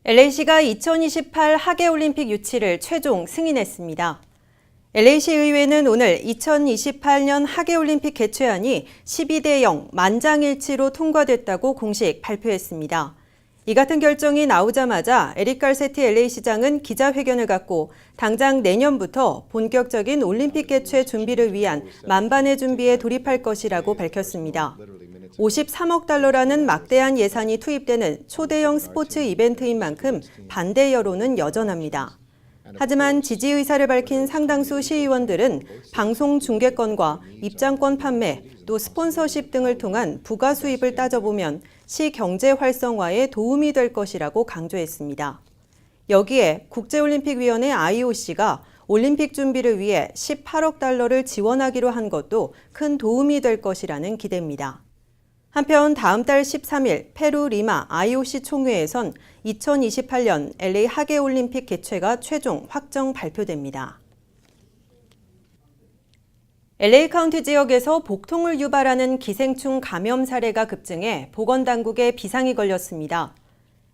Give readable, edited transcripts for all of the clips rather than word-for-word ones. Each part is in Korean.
LA시가 2028 하계올림픽 유치를 최종 승인했습니다. LA시 의회는 오늘 2028년 하계올림픽 개최안이 12대 0 만장일치로 통과됐다고 공식 발표했습니다. 이 같은 결정이 나오자마자 에릭 갈세티 LA시장은 기자회견을 갖고 당장 내년부터 본격적인 올림픽 개최 준비를 위한 만반의 준비에 돌입할 것이라고 밝혔습니다. 53억 달러라는 막대한 예산이 투입되는 초대형 스포츠 이벤트인 만큼 반대 여론은 여전합니다. 하지만 지지 의사를 밝힌 상당수 시의원들은 방송 중계권과 입장권 판매, 또 스폰서십 등을 통한 부가 수입을 따져보면 시 경제 활성화에 도움이 될 것이라고 강조했습니다. 여기에 국제올림픽위원회 IOC가 올림픽 준비를 위해 18억 달러를 지원하기로 한 것도 큰 도움이 될 것이라는 기대입니다. 한편 다음 달 13일 페루 리마 IOC 총회에선 2028년 LA 하계올림픽 개최가 최종 확정 발표됩니다. LA 카운티 지역에서 복통을 유발하는 기생충 감염 사례가 급증해 보건당국에 비상이 걸렸습니다.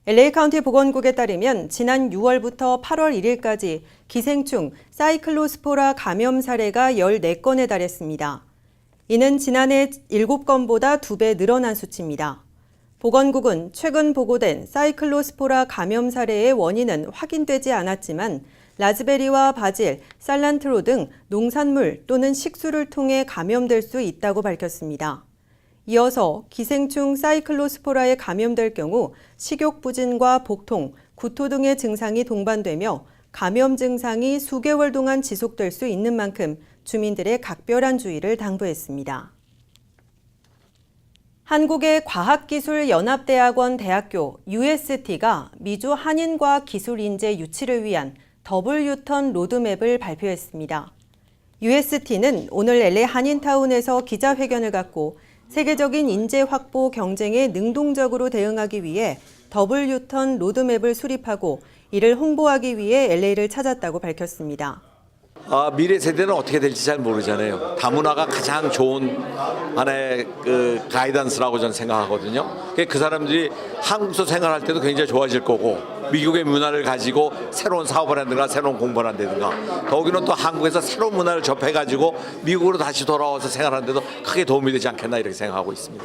LA 카운티 보건국에 따르면 지난 6월부터 8월 1일까지 기생충 사이클로스포라 감염 사례가 14건에 달했습니다. 이는 지난해 7건보다 2배 늘어난 수치입니다. 보건국은 최근 보고된 사이클로스포라 감염 사례의 원인은 확인되지 않았지만 라즈베리와 바질, 살란트로 등 농산물 또는 식수를 통해 감염될 수 있다고 밝혔습니다. 이어서 기생충 사이클로스포라에 감염될 경우 식욕부진과 복통, 구토 등의 증상이 동반되며 감염 증상이 수개월 동안 지속될 수 있는 만큼 주민들의 각별한 주의를 당부했습니다. 한국의 과학기술연합대학원 대학교 UST가 미주 한인과학기술인재 유치를 위한 더블 유턴 로드맵을 발표했습니다. UST는 오늘 LA 한인타운에서 기자회견을 갖고 세계적인 인재 확보 경쟁에 능동적으로 대응하기 위해 더블 유턴 로드맵을 수립하고 이를 홍보하기 위해 LA를 찾았다고 밝혔습니다. 미래 세대는 어떻게 될지 잘 모르잖아요. 다문화가 가장 좋은 하나의 가이던스라고 저는 생각하거든요. 그 사람들이 한국에서 생활할 때도 굉장히 좋아질 거고 미국의 문화를 가지고 새로운 사업을 한다든가 새로운 공부를 한다든가 더욱이는 또 한국에서 새로운 문화를 접해가지고 미국으로 다시 돌아와서 생활하는 데도 크게 도움이 되지 않겠나 이렇게 생각하고 있습니다.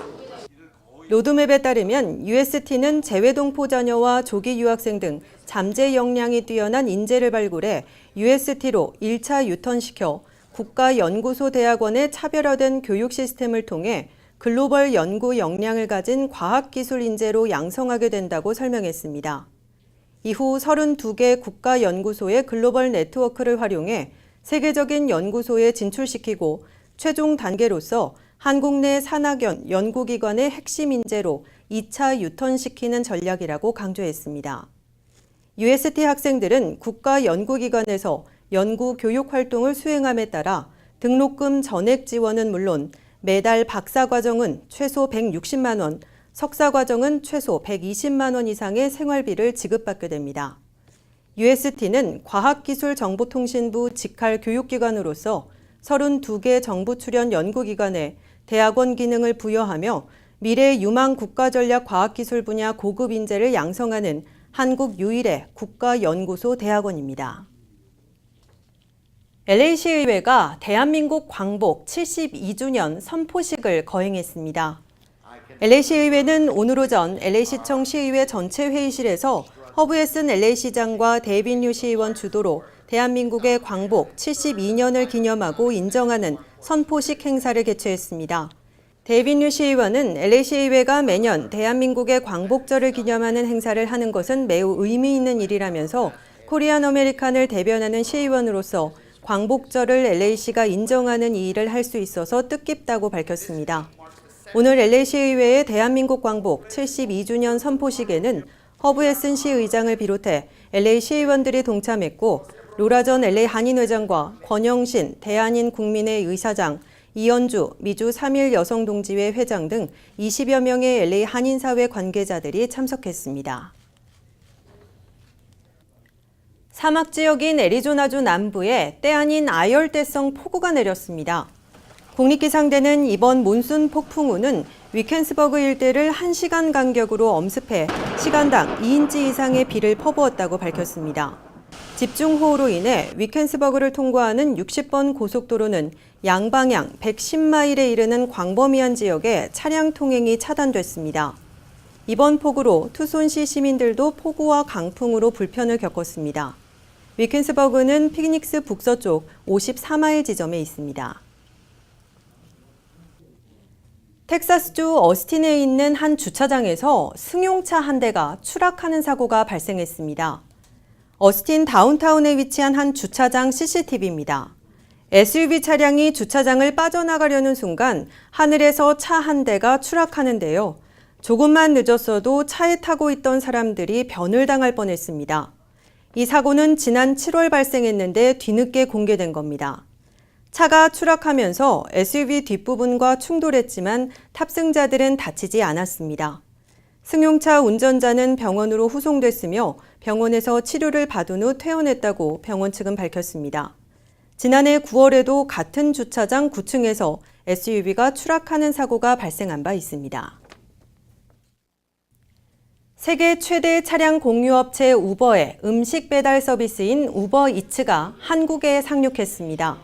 로드맵에 따르면 UST는 재외동포 자녀와 조기 유학생 등 잠재 역량이 뛰어난 인재를 발굴해 UST로 1차 유턴시켜 국가연구소 대학원의 차별화된 교육 시스템을 통해 글로벌 연구 역량을 가진 과학기술 인재로 양성하게 된다고 설명했습니다. 이후 32개 국가연구소의 글로벌 네트워크를 활용해 세계적인 연구소에 진출시키고 최종 단계로서 한국 내 산학연 연구기관의 핵심 인재로 2차 유턴시키는 전략이라고 강조했습니다. UST 학생들은 국가연구기관에서 연구 교육 활동을 수행함에 따라 등록금 전액 지원은 물론 매달 박사과정은 최소 160만 원, 석사과정은 최소 120만 원 이상의 생활비를 지급받게 됩니다. UST는 과학기술정보통신부 직할 교육기관으로서 32개 정부 출연 연구기관에 대학원 기능을 부여하며 미래 유망 국가전략 과학기술 분야 고급 인재를 양성하는 한국 유일의 국가연구소 대학원입니다. LA시의회가 대한민국 광복 72주년 선포식을 거행했습니다. LA시의회는 오늘 오전 LA시청 시의회 전체 회의실에서 허브에슨 LA시장과 데이빗 시의원 주도로 대한민국의 광복 72년을 기념하고 인정하는 선포식 행사를 개최했습니다. 데이빗 시의원은 LA시의회가 매년 대한민국의 광복절을 기념하는 행사를 하는 것은 매우 의미 있는 일이라면서 코리안 아메리칸을 대변하는 시의원으로서 광복절을 LA시가 인정하는 이 일을 할 수 있어서 뜻깊다고 밝혔습니다. 오늘 LA시의회의 대한민국 광복 72주년 선포식에는 허브에슨 시의장을 비롯해 LA시의원들이 동참했고 로라 전 LA 한인회장과 권영신 대한인 국민회 의사장, 이현주 미주 3.1 여성동지회 회장 등 20여 명의 LA 한인사회 관계자들이 참석했습니다. 사막 지역인 애리조나주 남부에 때 아닌 아열대성 폭우가 내렸습니다. 국립기상대는 이번 몬순 폭풍우는 위켄스버그 일대를 1시간 간격으로 엄습해 시간당 2인치 이상의 비를 퍼부었다고 밝혔습니다. 집중호우로 인해 위켄스버그를 통과하는 60번 고속도로는 양방향 110마일에 이르는 광범위한 지역에 차량 통행이 차단됐습니다. 이번 폭우로 투손시 시민들도 폭우와 강풍으로 불편을 겪었습니다. 위켄스버그는 피닉스 북서쪽 54마일 지점에 있습니다. 텍사스주 어스틴에 있는 한 주차장에서 승용차 한 대가 추락하는 사고가 발생했습니다. 어스틴 다운타운에 위치한 한 주차장 CCTV입니다. SUV 차량이 주차장을 빠져나가려는 순간 하늘에서 차 한 대가 추락하는데요. 조금만 늦었어도 차에 타고 있던 사람들이 변을 당할 뻔했습니다. 이 사고는 지난 7월 발생했는데 뒤늦게 공개된 겁니다. 차가 추락하면서 SUV 뒷부분과 충돌했지만 탑승자들은 다치지 않았습니다. 승용차 운전자는 병원으로 후송됐으며 병원에서 치료를 받은 후 퇴원했다고 병원 측은 밝혔습니다. 지난해 9월에도 같은 주차장 9층에서 SUV가 추락하는 사고가 발생한 바 있습니다. 세계 최대 차량 공유업체 우버의 음식 배달 서비스인 우버이츠가 한국에 상륙했습니다.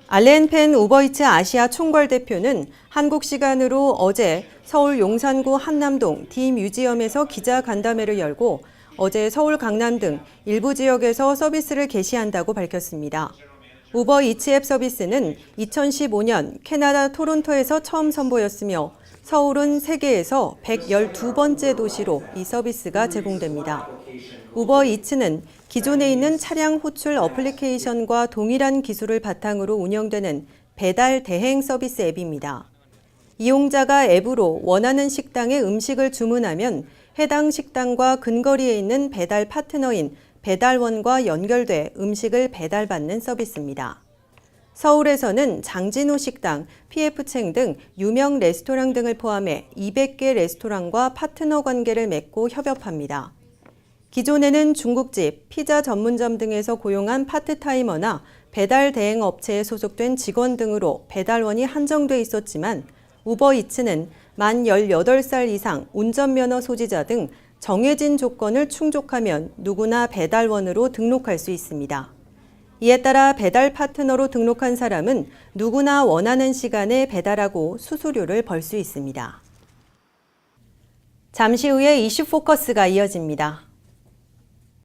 알렌 펜 우버이츠 아시아 총괄 대표는 한국 시간으로 어제 서울 용산구 한남동 D 뮤지엄에서 기자 간담회를 열고 어제 서울 강남 등 일부 지역에서 서비스를 개시한다고 밝혔습니다. 우버이츠 앱 서비스는 2015년 캐나다 토론토에서 처음 선보였으며 서울은 세계에서 112번째 도시로 이 서비스가 제공됩니다. 우버이츠는 기존에 있는 차량 호출 어플리케이션과 동일한 기술을 바탕으로 운영되는 배달 대행 서비스 앱입니다. 이용자가 앱으로 원하는 식당에 음식을 주문하면 해당 식당과 근거리에 있는 배달 파트너인 배달원과 연결돼 음식을 배달받는 서비스입니다. 서울에서는 장진호 식당, PF챙 등 유명 레스토랑 등을 포함해 200개 레스토랑과 파트너 관계를 맺고 협업합니다. 기존에는 중국집, 피자 전문점 등에서 고용한 파트타이머나 배달 대행 업체에 소속된 직원 등으로 배달원이 한정돼 있었지만 우버이츠는 만 18살 이상 운전면허 소지자 등 정해진 조건을 충족하면 누구나 배달원으로 등록할 수 있습니다. 이에 따라 배달 파트너로 등록한 사람은 누구나 원하는 시간에 배달하고 수수료를 벌 수 있습니다. 잠시 후에 이슈 포커스가 이어집니다.